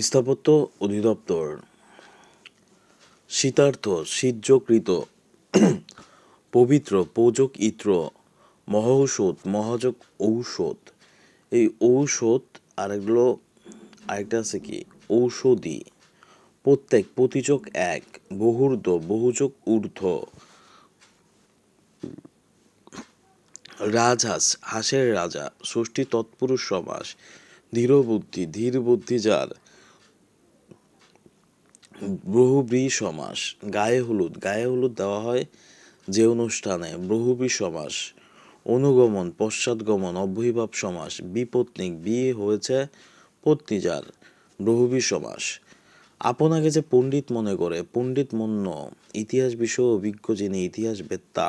স্থাপত্য অধিদপ্তর শীতার্থ শীতযকৃত পবিত্র পৌজক ইত্র মহৌষধ মহাযোগ ঔষধ। এই ঔষধ আরেকটা আছে কি ঔষধি। প্রত্যেক প্রতিযোগ এক বহুর্ধ বহুযোগ ঊর্ধ্ব। রাজহাঁস হাঁসের রাজা। ষষ্ঠী তৎপুরুষ সমাস। ধীরবুদ্ধি ধীর বুদ্ধি যার। বহুব্রী সমাস। গায়ে হলুদ দেওয়া হয় যে অনুষ্ঠানে। বহুব্রী সমাস। অনুগমন পশ্চাৎগমন অব্যয়ীভাব সমাস। বিপত্নিক বিয়ে হয়েছে পত্নী যার। বহুব্রী সমাস। আপনাকে যে পণ্ডিত মনে করে পণ্ডিত মন্য। ইতিহাস বিষয়ে অভিজ্ঞ যিনি ইতিহাস বেত্তা।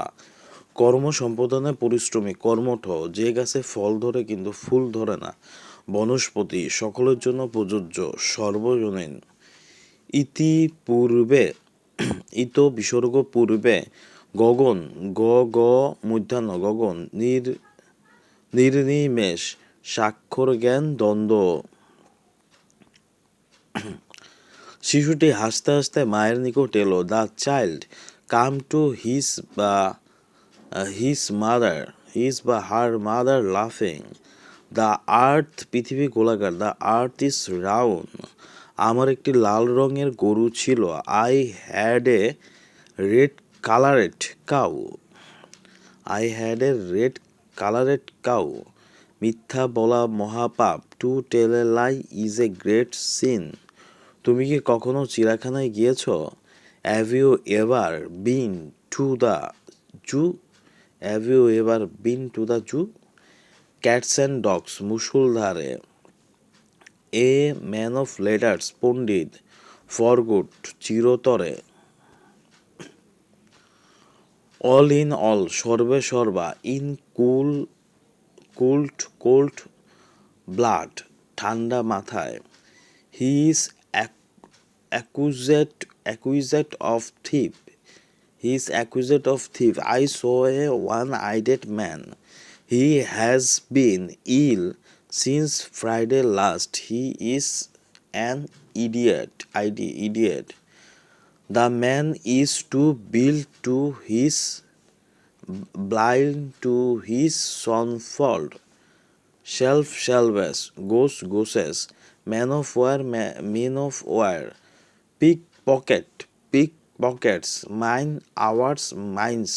কর্ম সম্পাদনে পরিশ্রমী কর্মঠ। যে গাছে ফল ধরে কিন্তু ফুল ধরে না। বনস্পতি সকলের জন্য প্রযোজ্য সর্বজনীন। ইতিপূর্বে ইত বিসর্গ পূর্বে গগন গ গ মূর্ধন্য গগন নির্নিমেষ স্বাক্ষর জ্ঞান দ্বন্দ্ব। শিশুটি হাসতে হাসতে মায়ের নিকট এলো। The child come to his বা হার মাদার লাফিং। দ্য আর্থ পৃথিবী গোলাকার। The earth is round. আমার একটি লাল রঙের গরু ছিল। I had a red coloured cow. মিথ্যা বলা মহাপাপ। To tell a lie is a great sin. তুমি কি কখনো চিড়িয়াখানায় গিয়েছ? Have you ever been to the zoo? Cats and dogs মুষলধারে। এ ম্যান অফ লেটার্স পণ্ডিত। ফরগুড চিরতরে। অল ইন অল সর্বে সর্বা। ইন কোল্ড ব্লাড ঠান্ডা মাথায়। He is accused of thief. I saw a one-eyed man. He has been ill since Friday last. He is an idiot. The man is too blind to his son fault. Shelves, gooses, men of war, pickpockets, mine, ours, mines.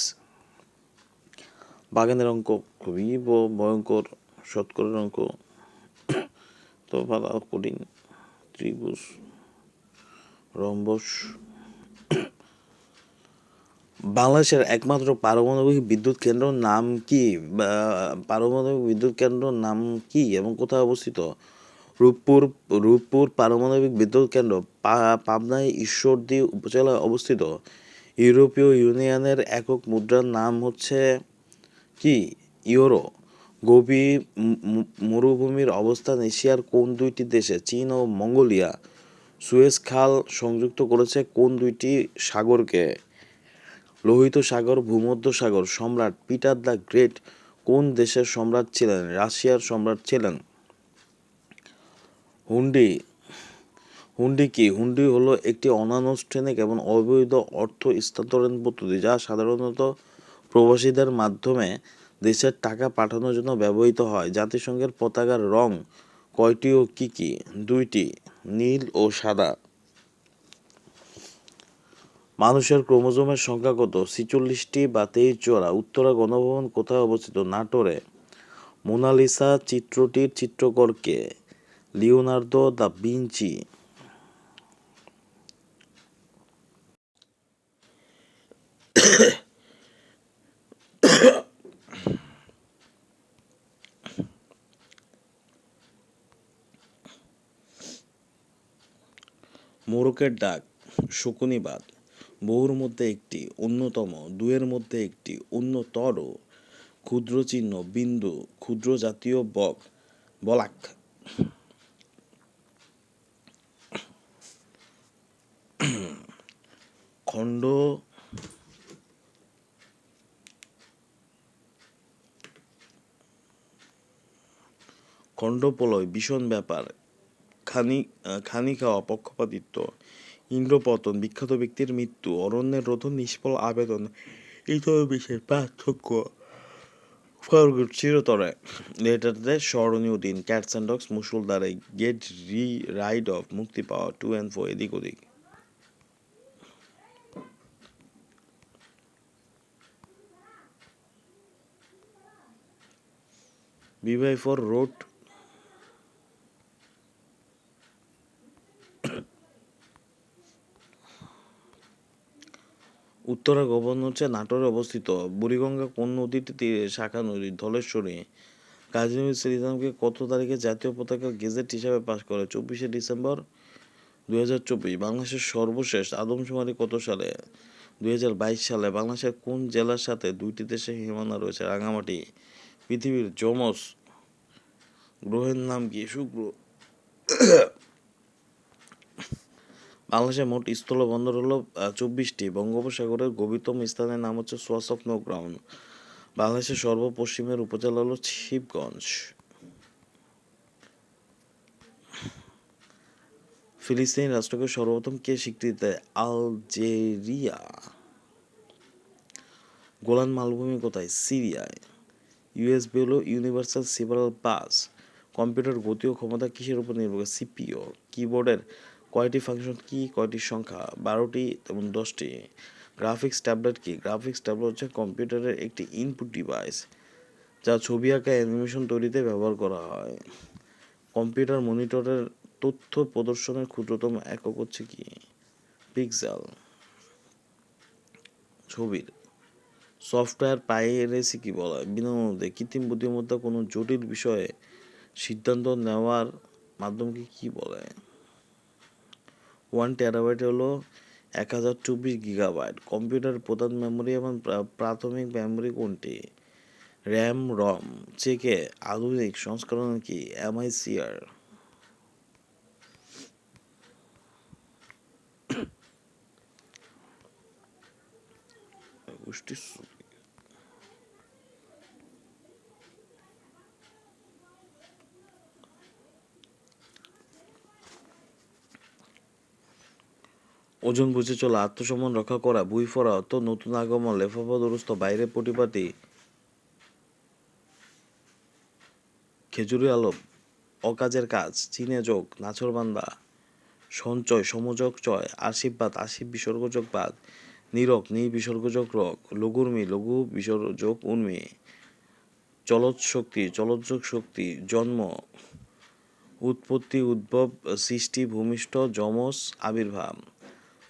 বাগানের অঙ্ক খুবই ভয়ঙ্কর। শতকরের অঙ্ক তো ভালো কঠিন। ত্রিভুজ rhombus. বাংলাদেশের একমাত্র পারমাণবিক বিদ্যুৎ কেন্দ্রের নাম কি এবং কোথায় অবস্থিত? রূপপুর পারমাণবিক বিদ্যুৎ কেন্দ্র পাবনায় ঈশ্বরদী উপজেলায় অবস্থিত। ইউরোপীয় ইউনিয়নের একক মুদ্রার নাম হচ্ছে কি? ইউরো। গোবি মরুভূমির অবস্থান এশিয়ার কোন দুইটি দেশে? চীন ও মঙ্গোলিয়া। সুয়েজ খাল সংযুক্ত করেছে কোন দুইটি সাগরকে? লোহিত সাগর ভূমধ্য সাগর। সম্রাট পিটার দ্য গ্রেট কোন দেশের সম্রাট ছিলেন? রাশিয়ার সম্রাট ছিলেন। হুন্ডি কি? হুন্ডি হলো একটি অনানুষ্ঠানিক এবং অবৈধ অর্থ স্থানান্তর পদ্ধতি যা সাধারণত প্রবাসীদের মাধ্যমে দেশের টাকা পাঠানোর জন্য ব্যবহৃত হয়। জাতিসংঘের পতাকার রং কয়টি ও কি কি? দুইটি, নীল ও সাদা। মানুষের ক্রোমোজোমের সংখ্যা কত? 46টি বা 23 জোড়া। উত্তরা গণভবন কোথায় অবস্থিত? নাটোরে। মোনালিসা চিত্রটির চিত্রকর কে? Leonardo da Vinci. মোরকের ডাক শকুনিবাদ। বহুর মধ্যে একটি, অন্যতম, দুয়ের মধ্যে একটি, অন্যতর, ক্ষুদ্র চিহ্ন, বিন্দু, ক্ষুদ্র জাতীয় বলাক। খণ্ডপ্রলয় ভীষণ ব্যাপার। খানি খাওয়া, পক্ষপাতিত্ব, ইন্দ্রপতন, বিখ্যাত ব্যক্তির মৃত্যু, অরণ্যের রোধন, নিষ্ফল আবেদন, এই তো বিশেষ পার্থক্য চিরতরে লেটারদের স্মরণীয় দিন, ক্যাটস অ্যান্ড ডগস, মুসুলধারে, গেট রাইড অফ, মুক্তি পাওয়া, টু অ্যান্ড ফো, এদিক ওদিক। বিবাহ ফর রোড, উত্তরা গভর্নর হচ্ছে নাটোরে অবস্থিত। বুড়িগঙ্গা কোন নদীর তীরে? শাখা নদী, ধলেশ্বরী। কাজী নজরুল ইসলামকে কত তারিখে জাতীয় পতাকা গেজেট হিসাবে পাশ করে? 24শে ডিসেম্বর 2024। বাংলাদেশের সর্বশেষ আদমশুমারি কত সালে? 2022 সালে। বাংলাদেশের কোন জেলার সাথে দুইটি দেশের সীমানা রয়েছে? রাঙামাটি। পৃথিবীর যমজ গ্রহের নাম কি? শুক্র। বাংলাদেশের মোট স্থলবন্দর হলো 24টি। বঙ্গোপসাগরের গভীরতম স্থানের নাম হচ্ছে সোয়ার্স অফ নো গ্রাউন্ড। বাংলাদেশের সর্বপশ্চিমের উপজেলা হলো শিবগঞ্জ। ফিলিস্তিনি রাষ্ট্রকে সর্বপ্রথম কে স্বীকৃতি দেয়? আলজেরিয়া। গোলান মালভূমি কোথায়? সিরিয়ায়। ইউএসবি হলো ইউনিভার্সাল সিরিয়াল বাস। কম্পিউটার গতি ও ক্ষমতা কিসের উপর নির্ভর করে? সিপিইউ। কিবোর্ডের কয়টি ফাংশন কি? কয়টি সংখ্যা? 12টি এবং 10টি। গ্রাফিক্স ট্যাবলেট কি? গ্রাফিক্স ট্যাবলেট হচ্ছে কম্পিউটারের একটি ইনপুট ডিভাইস যা ছবি আঁকা অ্যানিমেশন তৈরিতে ব্যবহার করা হয়। কম্পিউটার মনিটরের তথ্য প্রদর্শনের ক্ষুদ্রতম একক হচ্ছে কি? পিক্সেল। ছবির সফটওয়্যার পাইরেসি কি বলা হয়? বিনামূল্যে কৃত্রিম বুদ্ধিমত্তা কোনো জটিল বিষয়ে সিদ্ধান্ত নেওয়ার মাধ্যমকে কি বলে? 1 টেরাবাইট হলো 1024 গিগাবাইট। কম্পিউটার প্রধান মেমোরি এবং প্রাথমিক মেমোরি কোনটি? র্যাম, রম। চেকে আধুনিক সংস্করণ কি? MICR। ওজন বুঝে চলা, আত্মসম্মান রক্ষা করা, বই পড়া, অর্থ নতুন আগমন, লেফাফা দুরস্ত, বাইরে পরিপাটি, খেজুরি আলম, অকাজের কাজ, চীনে যোগ, নাছরবান্দা, সঞ্চয়, সমযোগ চয়, আশীর্বাদ, আশীব বিসর্গযোগ বাদ, নীরক, বিসর্গযোগ রক, লঘুর্মি, লঘু বিসর্যোগ উর্মি, চলৎ শক্তি, চলৎযোগ শক্তি, জন্ম, উৎপত্তি, উদ্ভব, সৃষ্টি, ভূমিষ্ঠ, যমজ, আবির্ভাব,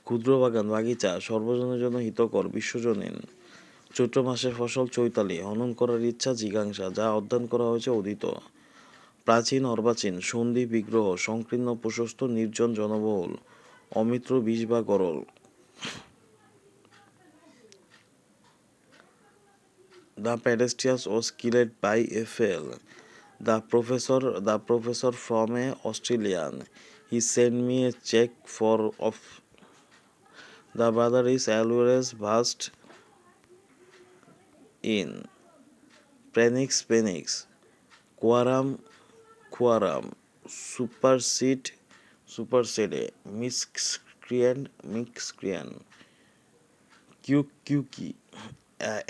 ক্ষুদ্র বাগান, বাগিচা, সর্বজনের জন্য হিতকর, বিশ্বজনীন, চৈত্র মাসের ফসল চৈতালি, হনন করার ইচ্ছা, জিজ্ঞাসা, যা অধ্যয়ন করা হয়েছে অধীত, প্রাচীন, অর্বাচীন, সন্ধি, বিগ্রহ, সংকীর্ণ, প্রশস্ত, নির্জন, জনবহুল, অমিত্র, বিষ বা গরল। The pedestrian was killed by a fall. The professor from a Australian. He sent me a check for of. The brother is always versed in Penix, Quorum, supersede, miscreant, কিউকি,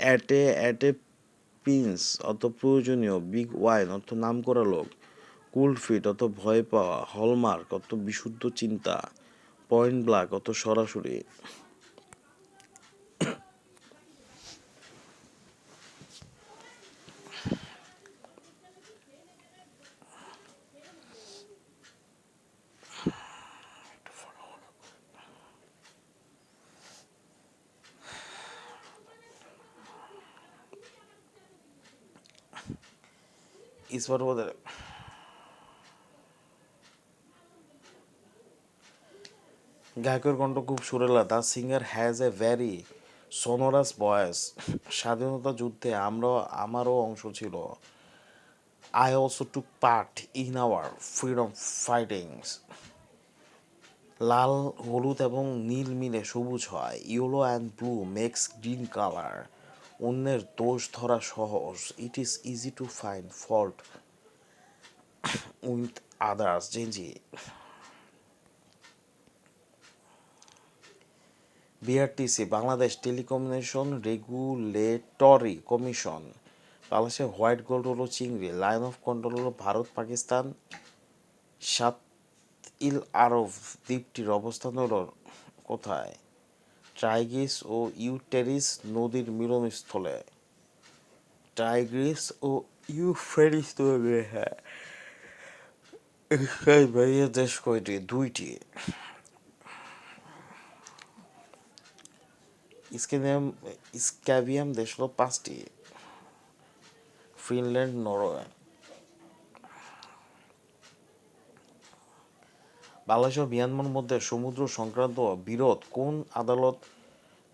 অ্যাট এ পিন্স অত প্রয়োজনীয়, big wine অর্থ নাম করা লোক, কুল fit অত ভয় পাওয়া, হলমার্ক অত বিশুদ্ধ চিন্তা, পয়েন্ট ব্ল্যাক অত সরাসরি। ইস্পাত বোধের গায়কের কণ্ঠ খুব সুরেলা। The singer has a very sonorous voice. স্বাধীনতা যুদ্ধে আমারও অংশ ছিল। I also took part in our freedom fightings. লাল, হলুদ এবং নীল মিলে সবুজ হয়। Yellow and blue makes green colour. অন্যের দোষ ধরা সহজ। It is easy to find fault with others. জেঞ্জি। BRTC Bangladesh telecommunication regulatory commission. বাংলাদেশের হোয়াইট গোল্ড হলো চিংড়ি, লাইন অফ কন্ট্রোল হলো ভারত পাকিস্তান, সাত ইল আরব দ্বীপটির অবস্থান হলো কোথায়? টাইগ্রিস ও ইউটেরিস নদীর মিলনস্থলে। টাইগ্রিস ও ইউফ্রেটিস নদী, হ্যাঁ। বাইরের দেশ কয়টি? 2টি। স্ক্যাভিয়াম দেশ হলো 5টি। Finland, Norway. বাংলাদেশ ও মিয়ানমার মধ্যে সমুদ্র সংক্রান্ত বিরোধ কোন আদালত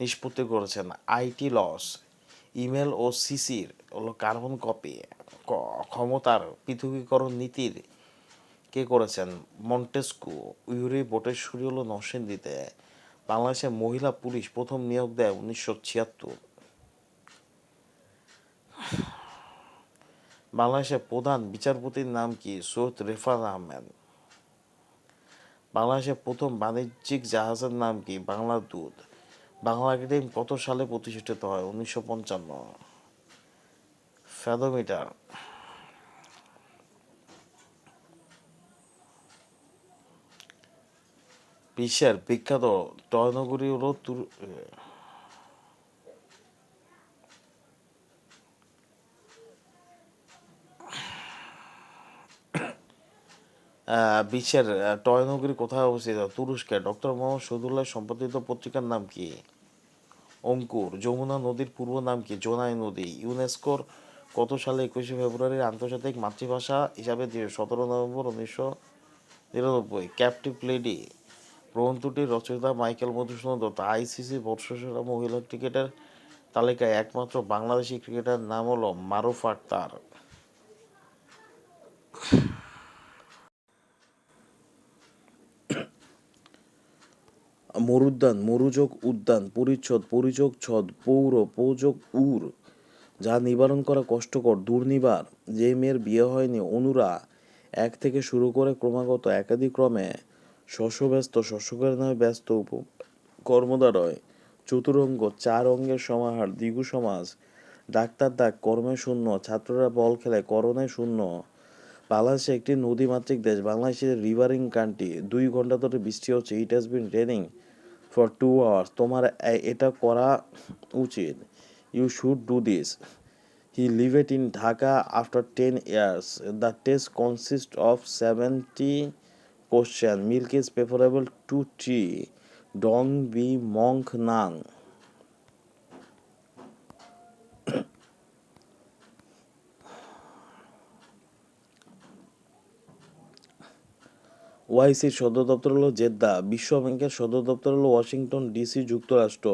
নিষ্পত্তি করেছেন? IT loss. ইমেল ও সিসির হলো কার্বন কপি ক্ষমতার পৃথকীকরণ নীতির কে করেছেন? মন্টেস্কু। ইউরি বটেশ্বরী হলো নরসিংদীতে। বাংলাদেশে মহিলা পুলিশ প্রথম নিয়োগ দেয় 1976। বাংলাদেশের প্রধান বিচারপতির নাম কি? সৈয়দ রেফাত আহমেদ। বাংলাদেশের প্রথম বাণিজ্যিক জাহাজের নাম কি? বাংলা দূত। বাংলা একাডেমি কত সালে প্রতিষ্ঠিত হয়? 1955। ফ্যাথোমিটার। বিশ্বের বিখ্যাত টয় নগরী হলো বিশ্বের টয় নগরী কোথায় অবস্থিত? তুরস্কে। ডক্টর মোহাম্মদ শহীদুল্লাহ সম্পাদিত পত্রিকার নাম কি? অঙ্কুর। যমুনা নদীর পূর্ব নাম কি? জোনাই নদী। ইউনেস্কোর কত সালে 21শে ফেব্রুয়ারি আন্তর্জাতিক মাতৃভাষা হিসাবে 17 নভেম্বর 1999? Captive lady. গ্রন্থটির রচয়িতা মাইকেল মধুসূদন দত্ত। আইসিসি বর্ষসেরা মহিলা ক্রিকেটের তালিকায় একমাত্র বাংলাদেশি ক্রিকেটারের নাম হলো মারুফা আক্তার। মরুদ্যান, মরুযোগ উদ্যান, পরিচ্ছদ, পরিযোগ ছদ, পৌর, পৌযোগ উর, যা নিবারণ করা কষ্টকর, দুর্নিবার। যে মেয়ের বিয়ে হয়নি, অনুরা। এক থেকে শুরু করে ক্রমাগত একাদিক্রমে শস্যব্যস্ত, শস্যকার নামে ব্যস্ত, কর্মদ্বারয়। চতুরঙ্গ, 4 অঙ্গের সমাহার, দ্বিগু সমাস। ডাক্তার ডাক, কর্মে শূন্য, ছাত্ররা বল খেলে, করণে শূন্য। বাংলাদেশ একটি নদীমাতৃক দেশ। Bangladesh is রিভারিং country. 2 ঘন্টা ধরে বৃষ্টি হচ্ছে। It has been raining for 2 hours। তোমার এটা করা উচিত। You should do this. He lived in Dhaka after 10 years। The test consist of 70 question। Milk is preferable to tea. ডং বি মঙ্ক নাং। ওআইসির সদর দপ্তর হলো জেদ্দা। বিশ্ব ব্যাংকের সদর দপ্তর হলো ওয়াশিংটন ডিসি, যুক্তরাষ্ট্র।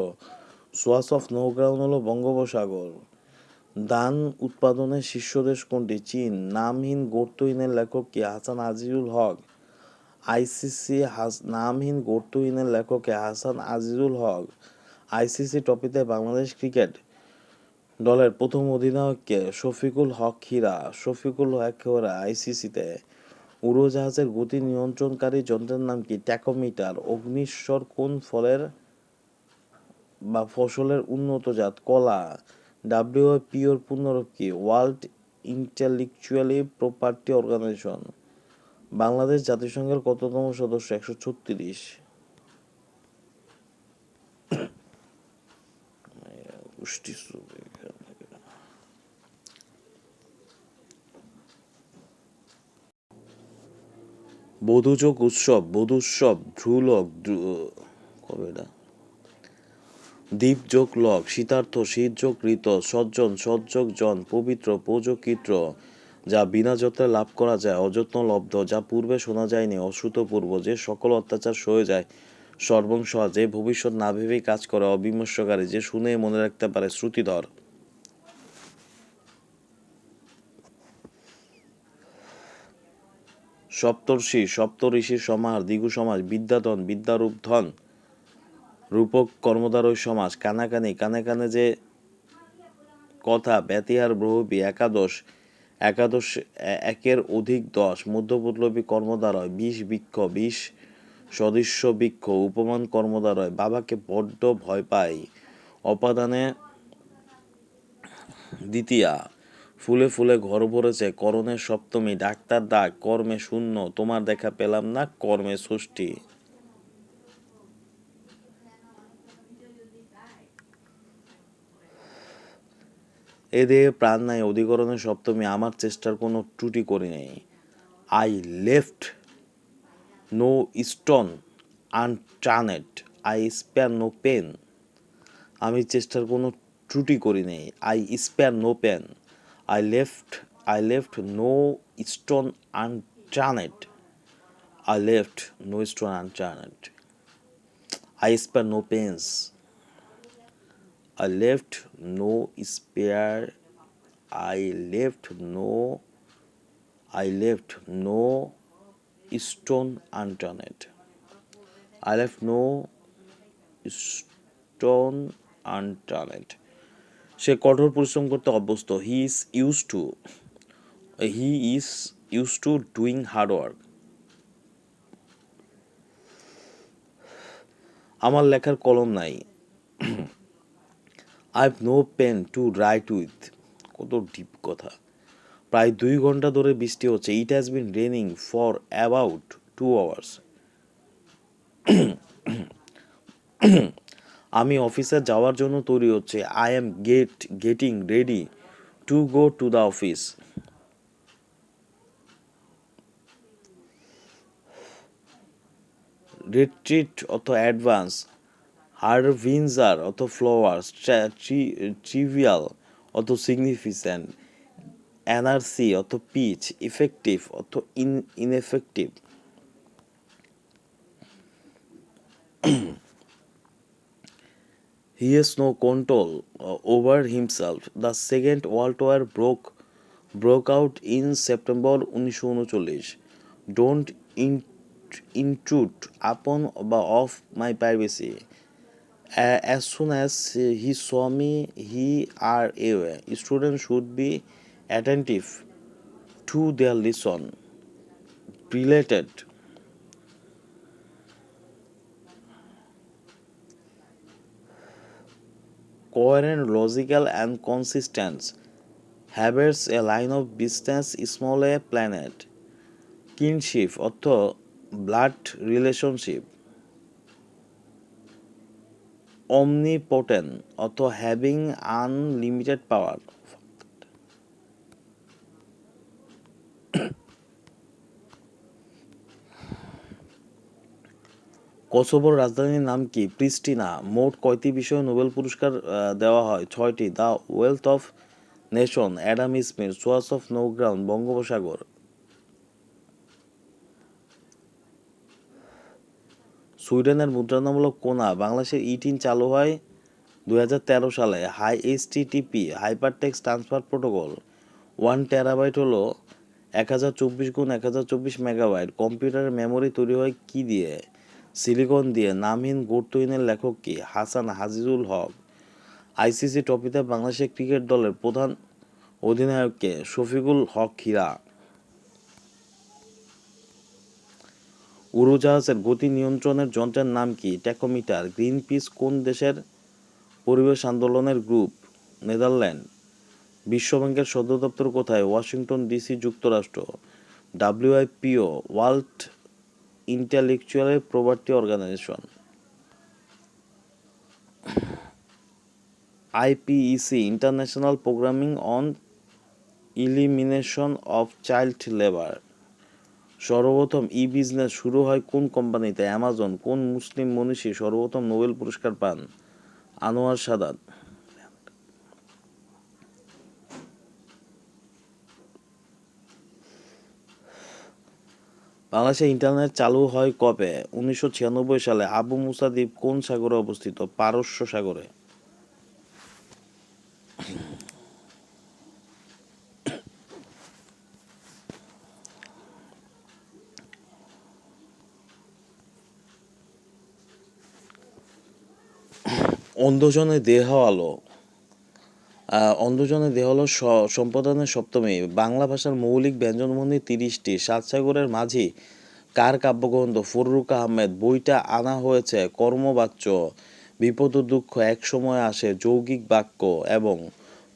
সোয়াস অফ নো গ্রাউন্ড হলো বঙ্গোপসাগর। ধান উৎপাদনের শীর্ষ দেশ কোনটি? চীন। নামহীন গর্তহীনের লেখক কি? হাসান আজিজুল হক। আইসিসি নামহীন গর্তহীনের লেখক কে? হাসান আজিজুল হক। আইসিসি ট্রফিতে বাংলাদেশ ক্রিকেট দলের প্রথম অধিনায়ক কে? শফিকুল হক হীরা। শফিকুল হক হীরা আইসিসিতে। উড়োজাহাজের গতি নিয়ন্ত্রণকারী যন্ত্রের নাম কি? ট্যাকোমিটার। অগ্নিশ্বর কোন ফলের বা ফসলের উন্নত জাত? কলা। ডাব্লিউপিওর পূর্ণরূপ কি? World intellectually property organisation. Bangladesh জাতিসংঘের কততম সদস্য? 136। বধূযোগ উৎসব, বধূৎসব, ধ্রুলোক, কবে এটা? দীপযোগ লক, শীতার্থ, শীতযোগ ঋত, সজ্জন, সৎযোগ জন, পবিত্র, পূজকৃত্র, যা বিনা যত্নে লাভ করা যায়, অযত্ন লব্ধ, যা পূর্বে শোনা যায়নি, অশ্রুতপূর্ব, যে সকল অত্যাচার সয়ে যায়, সর্বংসহা, যে ভবিষ্যৎ না ভেবেই কাজ করে, অবিমর্শকারী, যে শুনে মনে রাখতে পারে, শ্রুতিধর। সপ্তর্ষি, সপ্তঋষির সমাহার, দ্বিগু সমাস। বিদ্যাধন, বিদ্যারূপ ধন, রূপক কর্মদ্বারয় সমাস। কানাকানি, কানে কানে যে কথা, ব্যতিহার বহুব্রীহি। একাদশ, একাদশ একের অধিক 10, মধ্যপল্লবী কর্মদ্বারয়। বিষ বৃক্ষ, বিষ সদৃশ্য বৃক্ষ উপমান কর্মদ্বারয় বাবাকে বড্ড ভয় পাই অপাদানে দ্বিতীয়া ফুলে ফুলে ঘর ভরেছে করণের সপ্তমী ডাক্তার ডাক কর্মে শূন্য তোমার দেখা পেলাম না কর্মে ষষ্ঠী। এ দেহে প্রাণ নাই অধিকরণের সপ্তমী আমার চেষ্টার কোনো ত্রুটি করি নাই। I left no stone unturned I spare no pain আমি চেষ্টার কোনো ত্রুটি করি নাই। I spare no pain I left no stone unturned I left no stone unturned I spare no pains I left no spare I left no I left no stone unturned I left no stone unturned সে কঠোর পরিশ্রম করতে অভ্যস্ত he is used to doing hard work আমার লেখার কলম নাই I have no pen to write with কত deep কথা। প্রায় 2 ঘন্টা ধরে বৃষ্টি হচ্ছে it has been raining for about 2 hours আমি অফিসে যাওয়ার জন্য তৈরি হচ্ছে I am getting ready to go to the office retreat অথ অ্যাডভান্স হারভিনজার অথ ফ্লাওয়ার্স ট্রিভিয়াল অথ সিগনিফিক্যান্ট এনার্সি অথ পিচ ইফেক্টিভ অথ ineffective He has no control over himself. The Second World War broke out in September 1939. Don't intrude upon of my privacy. As soon as he saw me, he are away. Students should be attentive to their lesson. Related. Coherent, logical, and consistent. Habits a line of business, small a planet. Kinship অর্থ blood relationship omnipotent অর্থ having unlimited power কসোভোর রাজধানীর নাম কি প্রিস্টিনা মোট কয়টি বিষয়ে Nobel পুরস্কার দেওয়া হয় 6টি the wealth of nation Adam Smith swords of no ground বঙ্গোপসাগর সুইডেনের মুদ্রণামূলক কোনা বাংলাদেশের ই-টিন চালু হয় 2013 সালে হাই HTTP hypertext transfer protocol 1 terabyte হলো 1024 × 1024 মেগাবাইট কম্পিউটারের মেমোরি তৈরি হয় কি দিয়ে সিলিকন দিয়ে নামহীন গর্তহীনের লেখক কি হাসান হাজিজুল হক আইসিসি ট্রফিতে বাংলাদেশের ক্রিকেট দলের প্রধান অধিনায়ককে শফিকুল হক হীরা উড়োজাহাজের গতি নিয়ন্ত্রণের যন্ত্রের নাম কি ট্যাকোমিটার গ্রিনপিস কোন দেশের পরিবেশ আন্দোলনের গ্রুপ নেদারল্যান্ড বিশ্বব্যাংকের সদর দপ্তর কোথায় ওয়াশিংটন ডিসি যুক্তরাষ্ট্র WIPO world intellectual property organisation IPEC international programming on elimination of child labour সর্বপ্রথম ই বিজনেস শুরু হয় কোন কোম্পানিতে অ্যামাজন কোন মুসলিম মনীষী সর্বপ্রথম নোবেল পুরস্কার পান আনোয়ার সাদাত বাংলাদেশে ইন্টারনেট চালু হয় কবে 1996 সালে আবু মুসা দ্বীপ কোন সাগরে অবস্থিত পারস্য সাগরে অন্ধজনে দেহ আলো অন্ধজনের দেহ হল সম্পাদনের সপ্তমী বাংলা ভাষার মৌলিক ব্যঞ্জনধ্বনি 30টি সাত সাগরের মাঝি কার কাব্যগ্রন্থ? ফররুখ আহমেদ। বইটা আনা হয়েছে কর্মবাচ্য, বিপদ ও দুঃখ একসময় আসে, যৌগিক বাক্য। এবং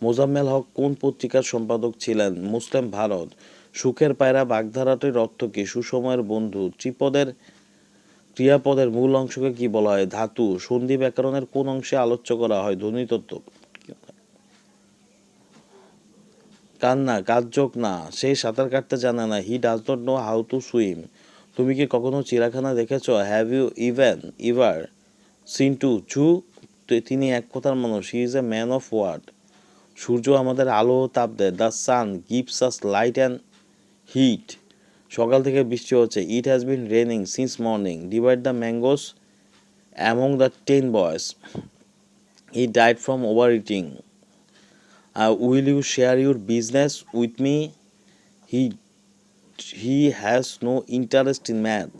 মোজাম্মেল হক কোন পত্রিকার সম্পাদক ছিলেন? মুসলিম ভারত। সুখের পায়রা বাগধারাটির অর্থ কী? সুসময়ের বন্ধু। ত্রিপদের ক্রিয়াপদের মূল অংশকে কি বলা হয়? ধাতু। সন্ধি ব্যাকরণের কোন অংশে আলোচ্য করা হয়? ধ্বনিতত্ত্ব। কান্না, কাজযোগ না, সে সাঁতার কাটতে জানে না। He does not know how to swim. তুমি কি কখনো চিড়িয়াখানা দেখেছ? Have you ever seen to zoo? তিনি এক কথার মানুষ। He is a man of word. সূর্য আমাদের আলো ও তাপ দেয়। The sun gives us light and heat. সকাল থেকে বৃষ্টি হচ্ছে। It has been raining since morning. Divide the mangoes among the 10 boys. He died from over eating. Will you share your business with me? He has no interest in math.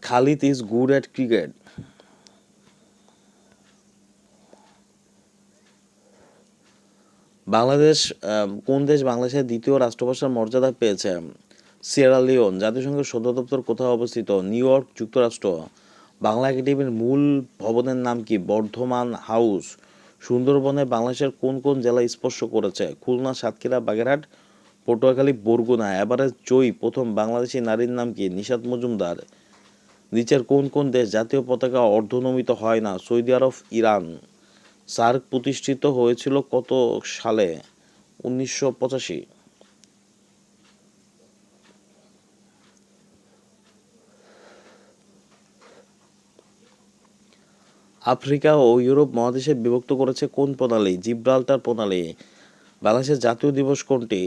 Khalid is good at cricket. Bangladesh কোন দেশ বাংলাদেশের দ্বিতীয় রাষ্ট্রভাষার মর্যাদা পেয়েছে? Sierra Leone. জাতিসংঘের সদর দপ্তর কোথায় অবস্থিত? নিউ ইয়র্ক, যুক্তরাষ্ট্র। বাংলা একাডেমির মূল ভবনের নাম কি? বর্ধমান হাউস। সুন্দরবনে বাংলাদেশের কোন কোন জেলা স্পর্শ করেছে? খুলনা, সাতক্ষীরা, বাগেরহাট, পটুয়াখালী, বরগুনা। এভারেস্ট জয়ী প্রথম বাংলাদেশি নারীর নাম কি? নিশাত মজুমদার। নিচের কোন কোন দেশ জাতীয় পতাকা অর্ধনমিত হয় না? সৌদি আরব, ইরান। সার্ক প্রতিষ্ঠিত হয়েছিল কত সালে? 1985। আফ্রিকা ও ইউরোপ মহাদেশে বিভক্ত করেছে কোন প্রণালী? জিব্রাল্টার প্রণালী। বাংলাদেশের জাতীয় দিবস কোনটি?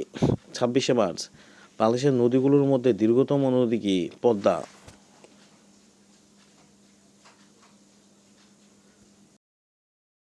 26শে মার্চ। বাংলাদেশের নদীগুলোর মধ্যে দীর্ঘতম নদী কি? পদ্মা।